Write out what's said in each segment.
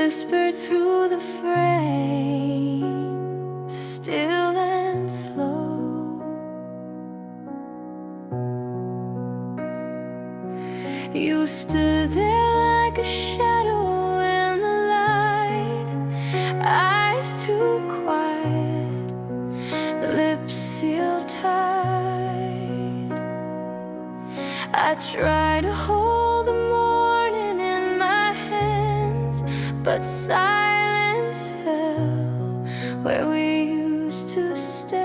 whispered through the frame, still and slow. You stood there like a shadow in the light, eyes too quiet, lips sealed tight. I tried to hold the morning in my hands, but silence fell where we used to stand.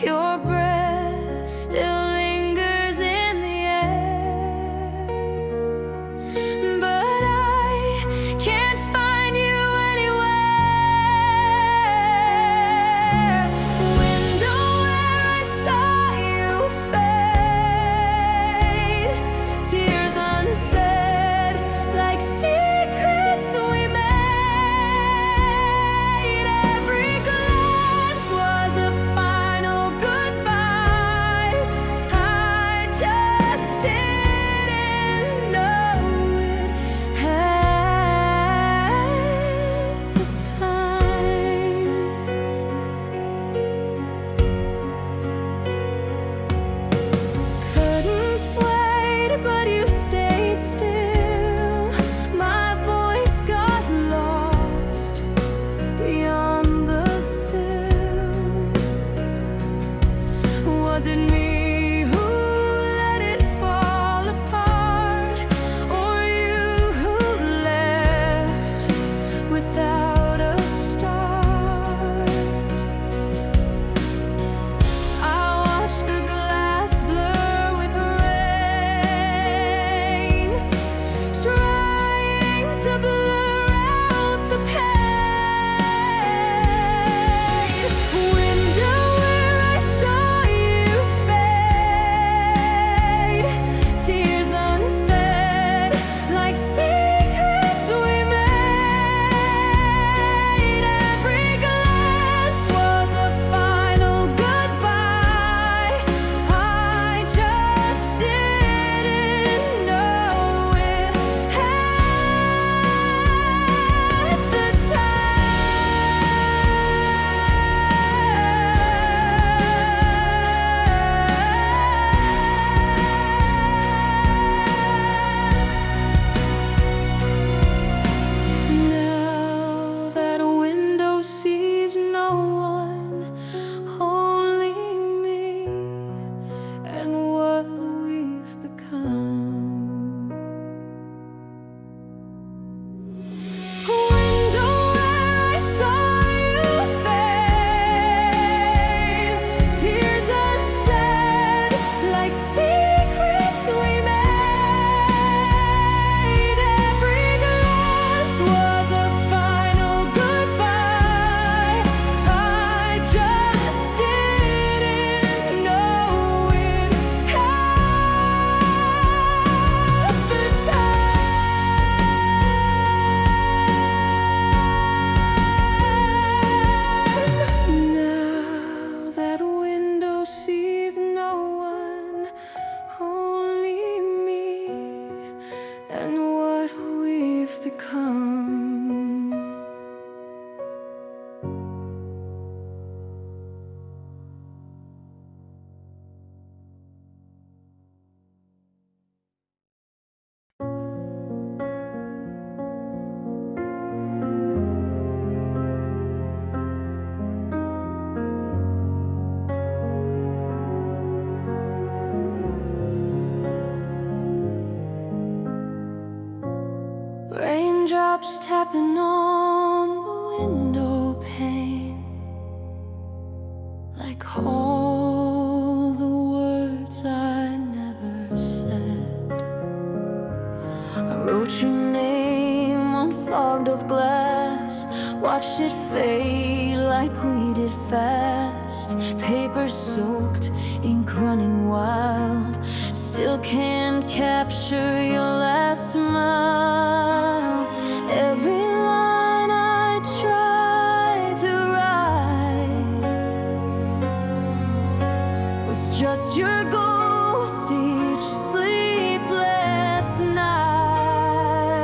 Your breath still lingers in the air, but I can't find you anywhere. Window where I saw you fade, tears unsaid like secrets we made. Every glance was a final goodbye. I just didn't know it at the time. Curtains swayed, but you stayed still. My voice got lost beyond the sill. Was it me who let it fall apart, or you who left without a start? I watched the glass blur with rain, trying to blur out the pain. Window where I saw you fade, tears unsaid like secrets we made. Every glance was a final goodbye. I just didn't know it at the time. Now that window sees no one, only me and what we've become. Window where I saw you fade, tears unsaid like secrets we made. Every glance was a final goodbye. I just didn't know it at the time. Now that window sees no one, only me and what we've become. Raindrops tapping on the window pane, like all the words I never said. I wrote your name on fogged up glass, watched it fade like we did fast. Paper soaked, ink running wild, still can't capture your last smile. Every line I tried to write was just your ghost each sleepless night.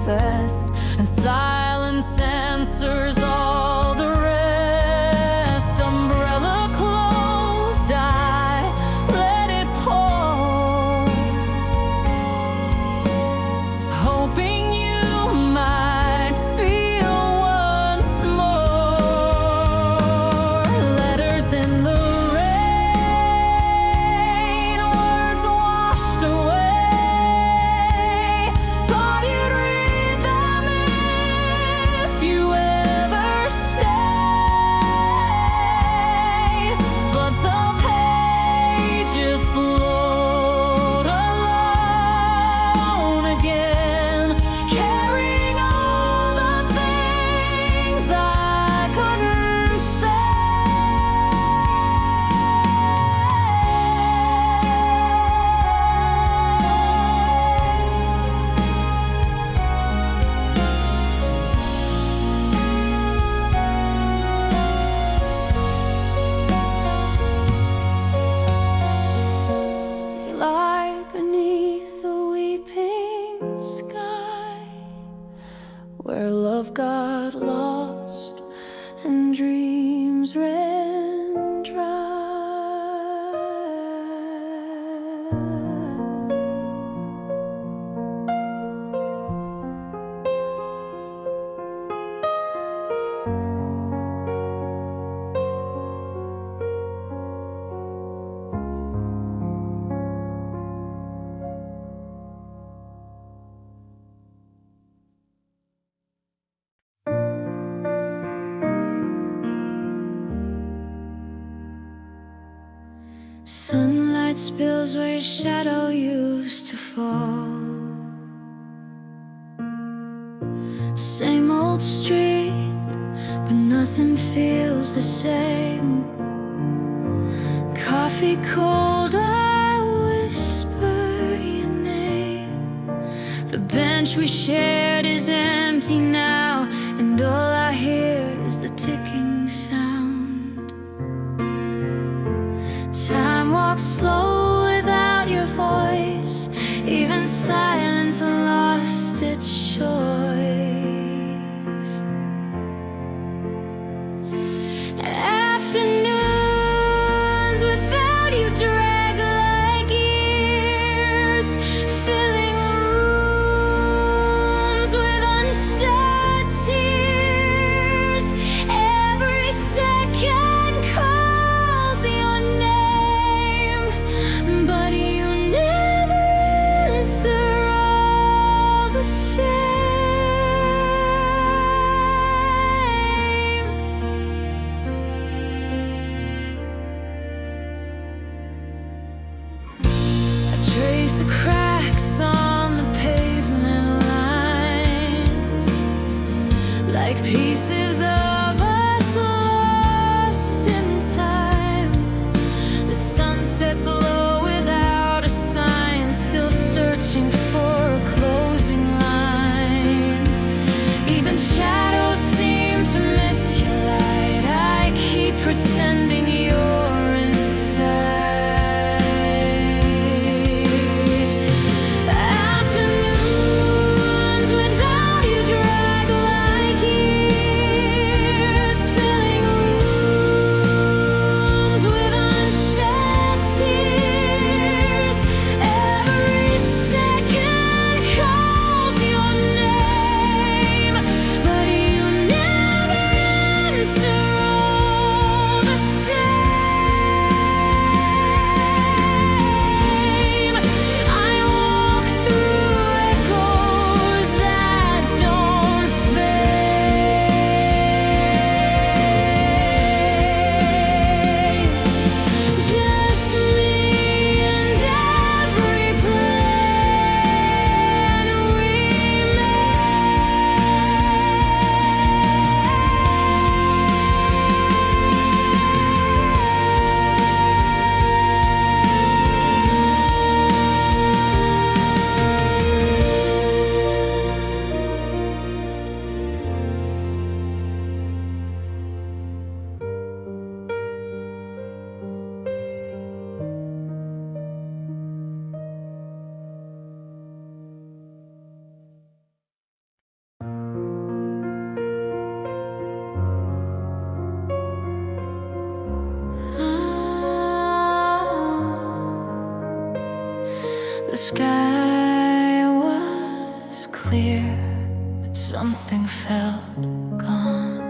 confess, and silence answers all the rest. Umbrella closed, I let it pour, hoping you might feel once more. Letters in the rain, words washed away. Thought you'd read them if you ever stayed, but the pages float alone again, carrying all the things I couldn't say. They lie beneath the weeping sky, where love got lost and dreams ran dry. Sunlight spills where your shadow used to fall. Same old street, but nothing feels the same. Coffee cold, I whisper your name. The bench we shared is empty now, and all I hear is the ticking sound. Time walks slow without your voice, even silence lost its choice. Afternoons without you drag like years, filling rooms with unshed tears. Every second calls your name, but you never answer. clear, but something felt gone.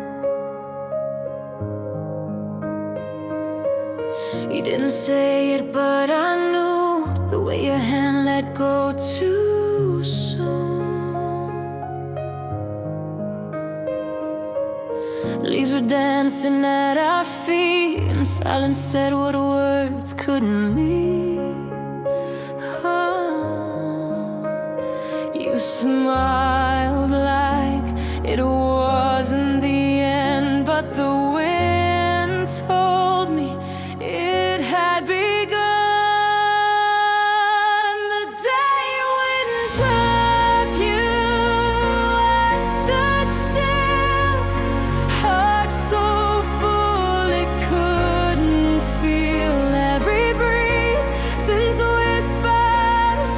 You didn't say it, but I knew the way your hand let go too soon. Leaves were dancing at our feet, and silence said what words couldn't mean. You smiled like it wasn't the end, but the wind told me it had begun. The day when took you, I stood still, heart so full it couldn't feel every breeze since whispers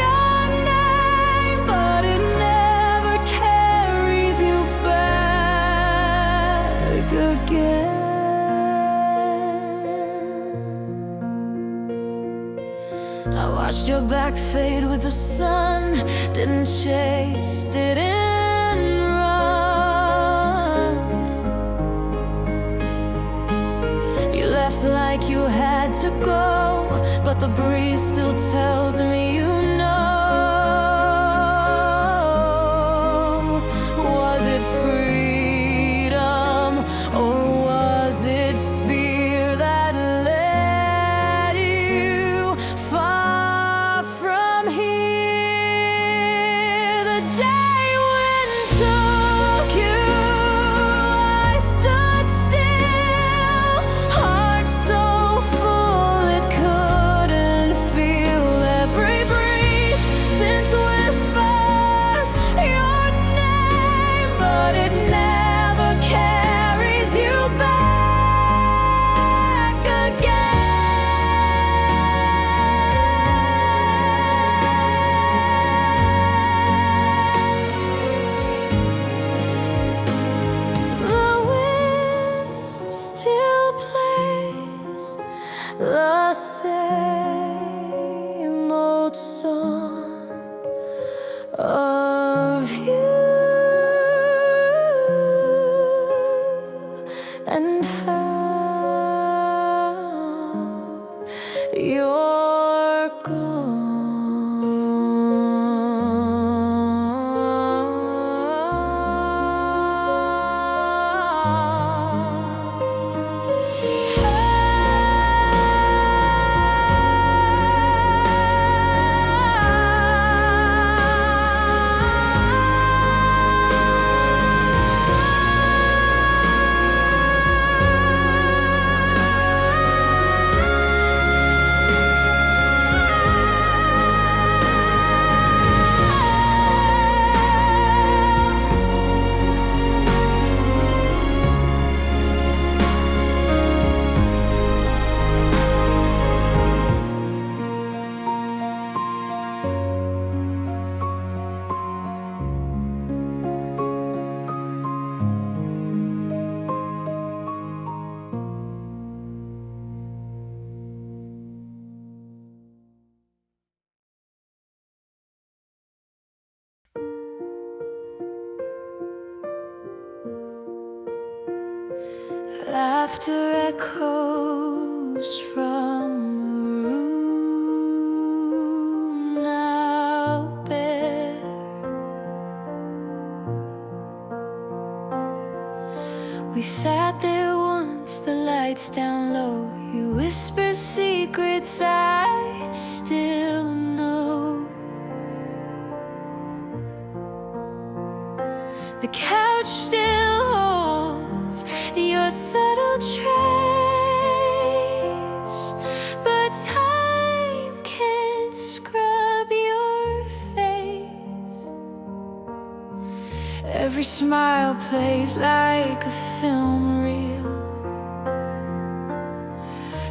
your name, but it never carries you back again. I watched your back fade with the sun. Didn't chase, didn't run. You left like you had to go, but the breeze still tells me you know. Was it freedom or was it fear that led you far from here? The day when took you, I stood still, heart so full it couldn't feel every breeze since whispers your name, but it never carries you back again. The wind still plays the same old song of you and how you're laughter echoes from a room now bare. We sat there once, the lights down low. You whisper secrets I still know. The couch still holds your subtle trace, but time can't scrub your face. Every smile plays like a film reel,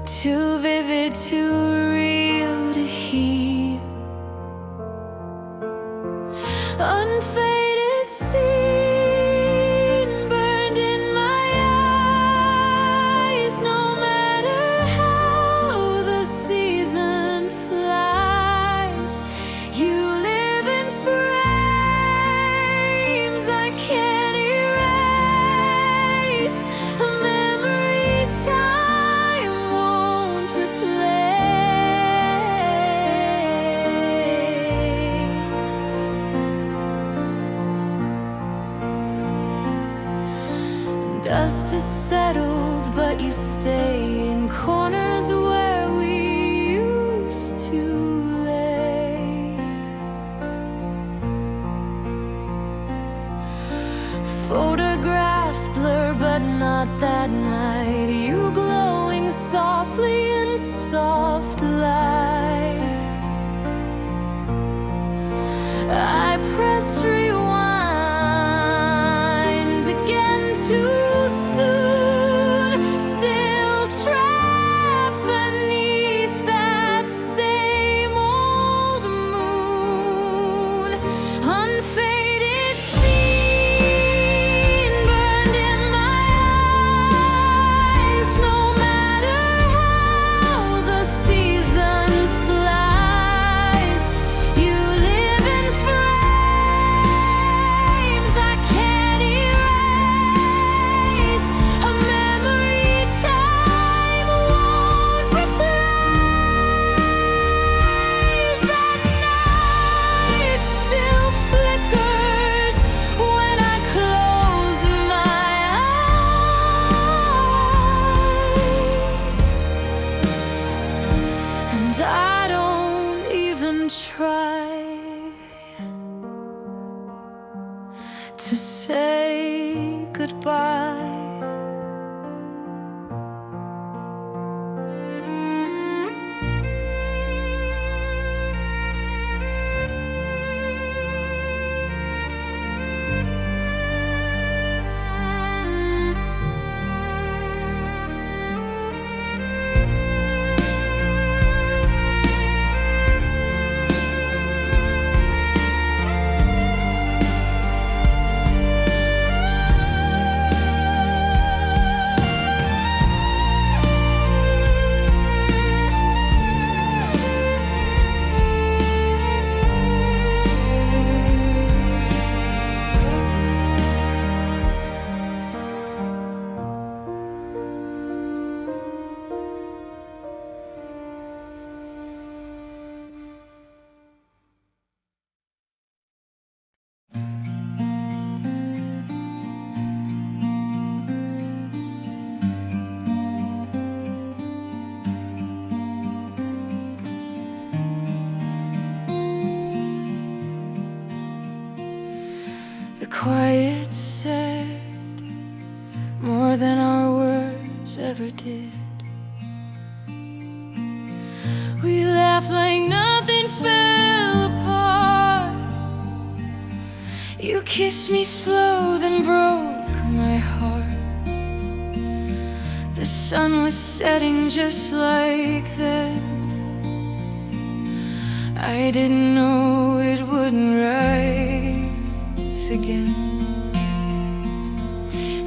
too vivid, too real to heal. Unfaded scene burned in my eyes. No matter how the season flies, you live in frame. Dust has settled, but you stay in corners where we used to lay. Photographs blur, but not that night. You glowing softly in soft light. I press rewind again too soon. Still trapped beneath that same old moon. Unfaded scene burned in my eyes. No matter how the season flies, you live in frames I can't erase. A memory time won't replace. That night still flickers when I close my eyes, and I don't even try to say goodbye. The quiet said more than our words ever did. We laughed like nothing fell apart. You kissed me slow, then broke my heart. The sun was setting just like that. I didn't know it wouldn't rise again.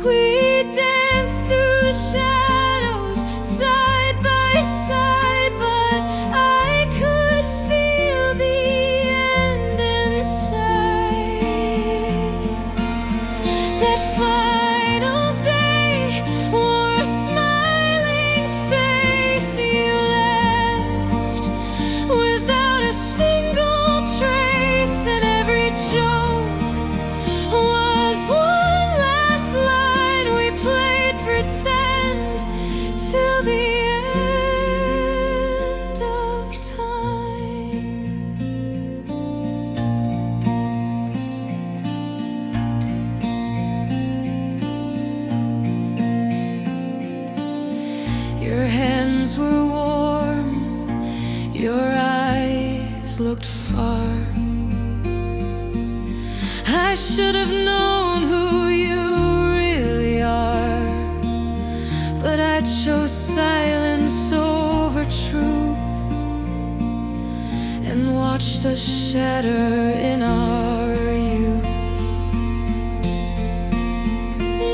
We danced through shadows side by side, but I could feel the end inside. That final day wore a smiling face. You left without a single trace, and every joke was one last line. We played pretend till the end of time. Your hands were warm, your eyes looked far. I should have known who you really are, but I chose silence over truth and watched us shatter in our youth.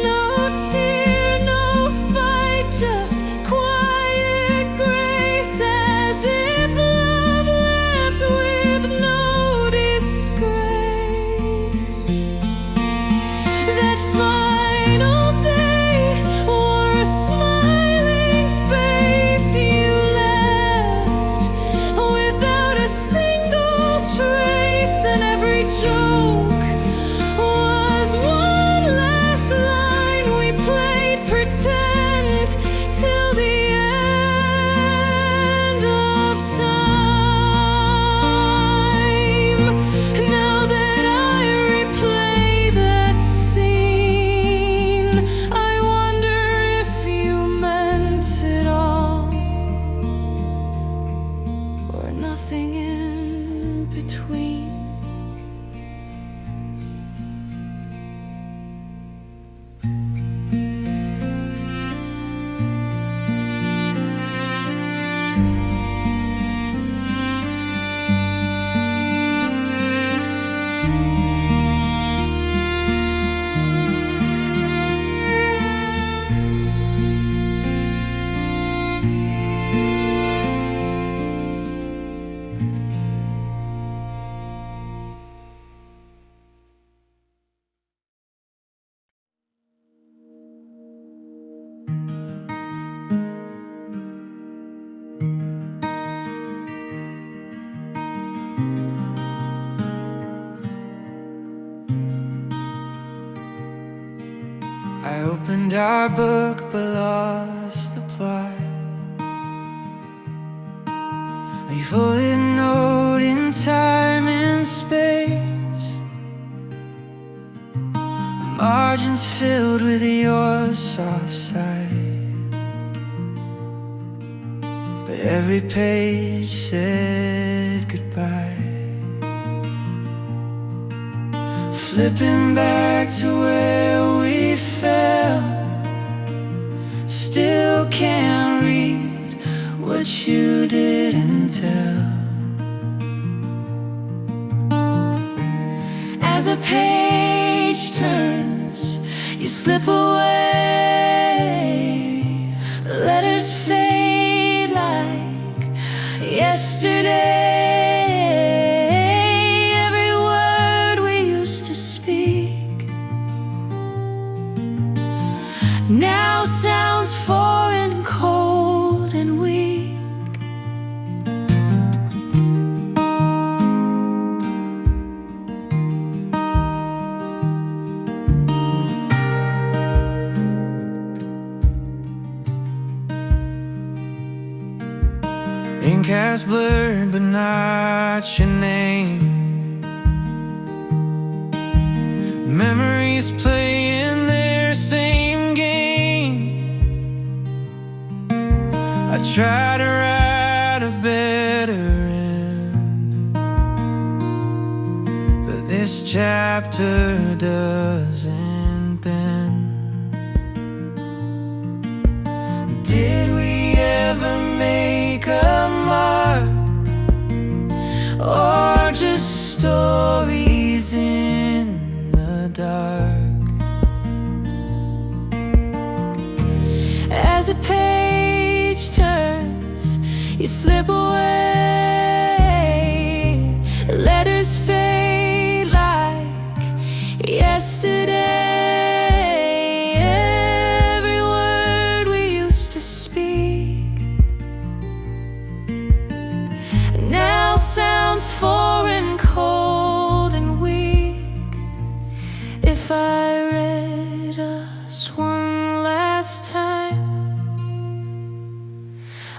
No tear, no fight, just quiet grace, as if love left with no disgrace. That final day wore a smiling face. You left without a single trace, and every I opened our book but lost the plot. A folded note in time and space, margins filled with your soft side, but every page said goodbye. Flipping back to where we fell, still can't read what you didn't tell. As a page turns, you slip away. The letters fade like yesterday. Every word we used to speak now sounds foreign, cold and weak. Ink has blurred but not your name. Memories playing their same game. I try to write a better end, but this chapter doesn't bend. Did we ever make a mark, or just stories in the dark? As a page turns, you slip away. Letters fade like yesterday. Every word we used to speak now sounds foreign, cold and weak. If I read us one last time,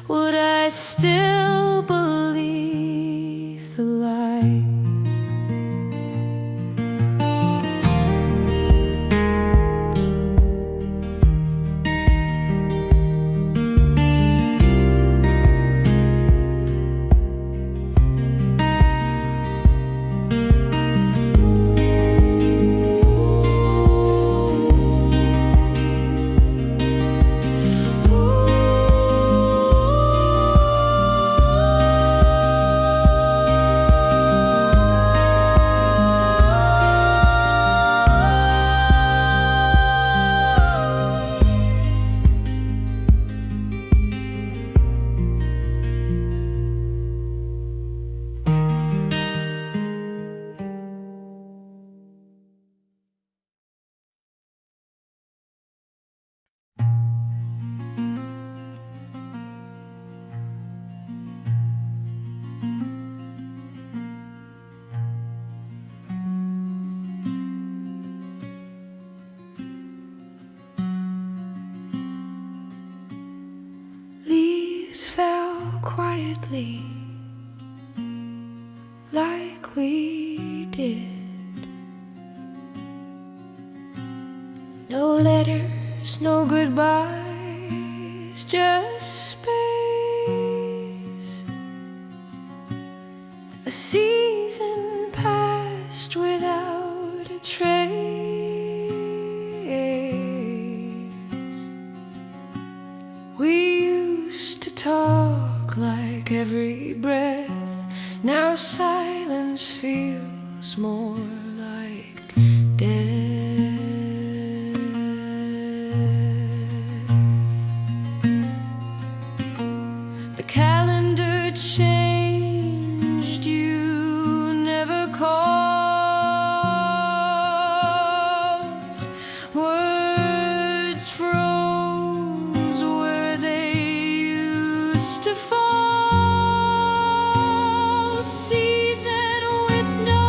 would I still believe the lie? Leaves fell quietly like we did. No letters, no goodbyes, just space. A season passed without a trace. We used to talk like every breath. Now silence feels more like death. The calendar changed, you never called. Words froze where they used to fall. Season with no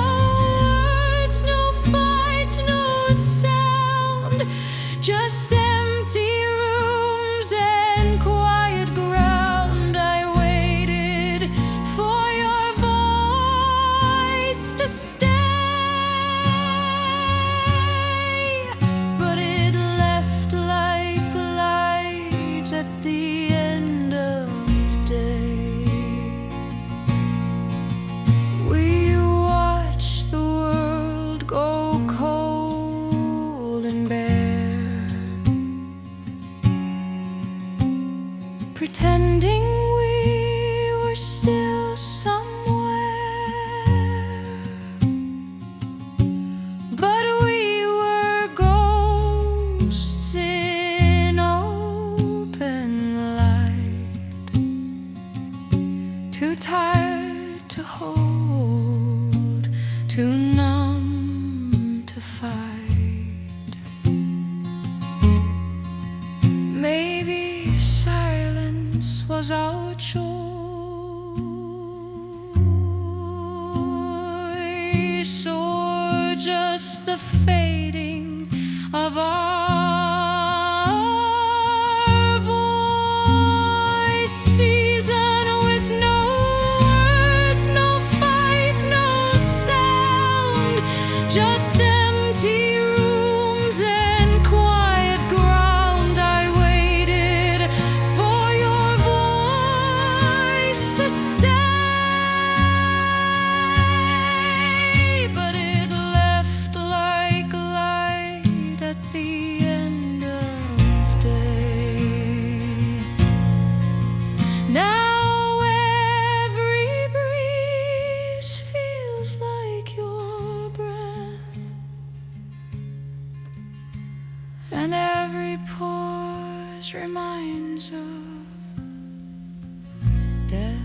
was our choice, or just the fading of our voice. Season with no words, no fight, no sound, just empty rooms and quiet ground. I waited for your voice to stay, but it left like light at the end of day. Now every breeze feels like your breath, and every pause reminds of death.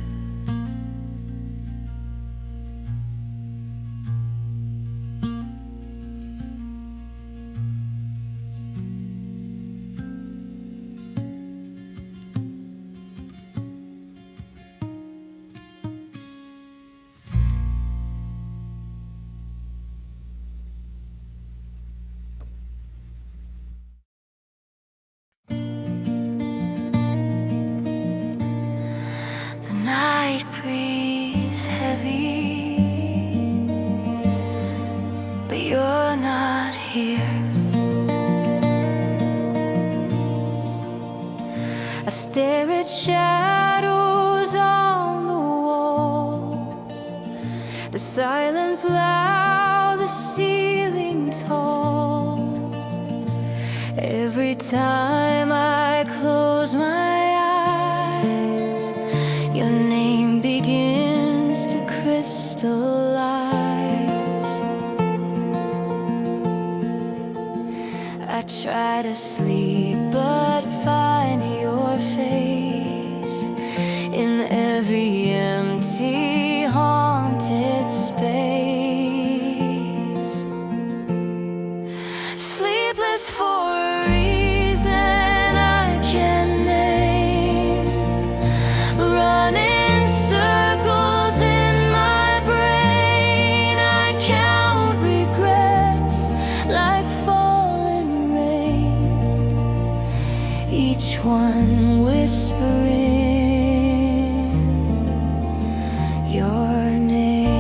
The night breeze heavy, but you're not here. I stare at shadows on the wall, the silence loud, the ceiling tall. Every time I close my eyes, your name begins to crystallize. I try to sleep but find your face in every empty, haunted space. Sleepless for a reason I can't name, running circles in my brain. I count regrets like falling rain, each one whispering your name.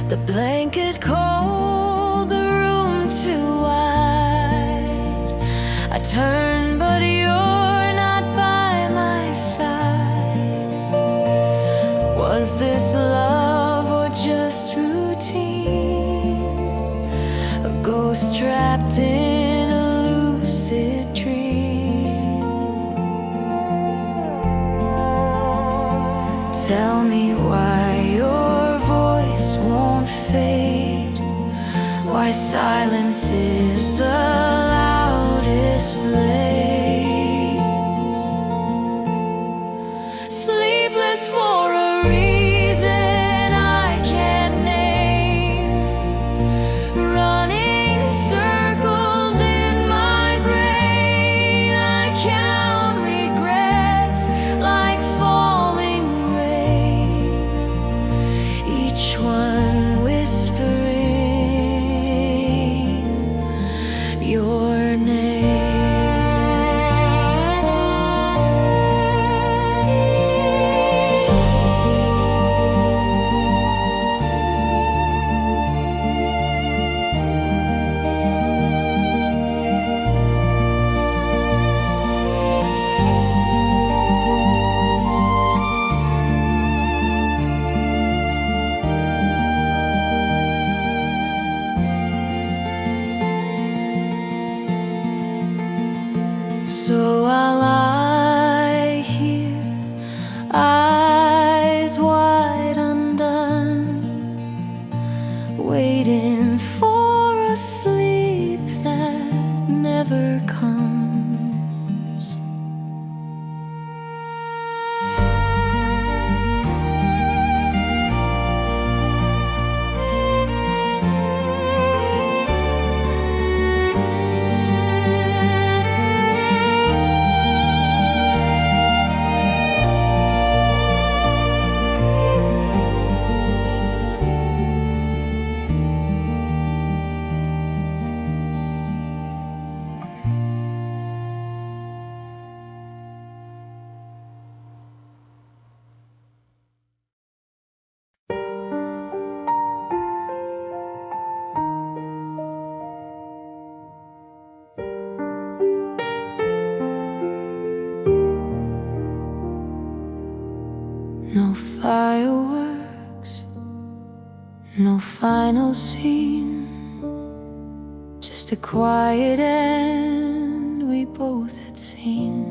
The blanket cold, the room too wide. I turn, but you're not by my side. Was this love or just routine? A ghost trapped in a lucid dream. Tell me why your voice won't fade, why silence is the loudest blade. Sleepless for a reason I can't name, running circles in my brain. I count regrets like falling rain, each one whispering your name. So I lie here, eyes wide undone, waiting for a sleep that never comes. No final scene, just a quiet end we both had seen.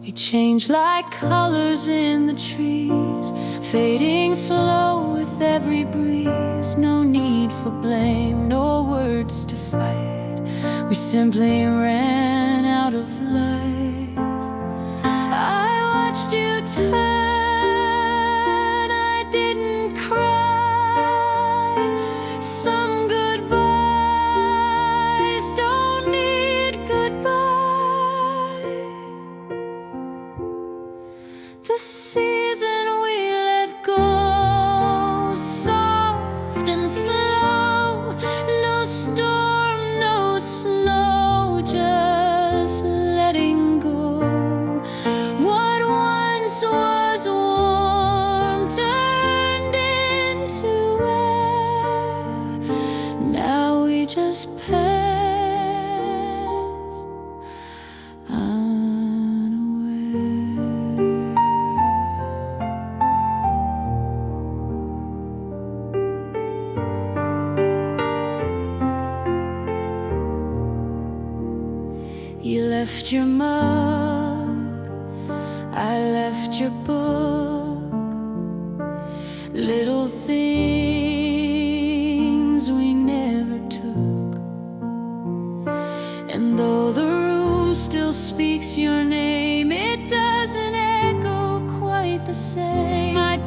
We change like colors in the trees, fading slow with every breeze. No need for blame, no words to fight. We simply ran out of light. I watched you turn, I didn't cry. Some goodbyes don't need goodbye. The season we let go, soft and slow. No storm, no snow, just letting go. What once was warm turned into air. Now we just pass unaware. You left your mug, I left your book. Little things we never took. And though the room still speaks your name, it doesn't echo quite the same. I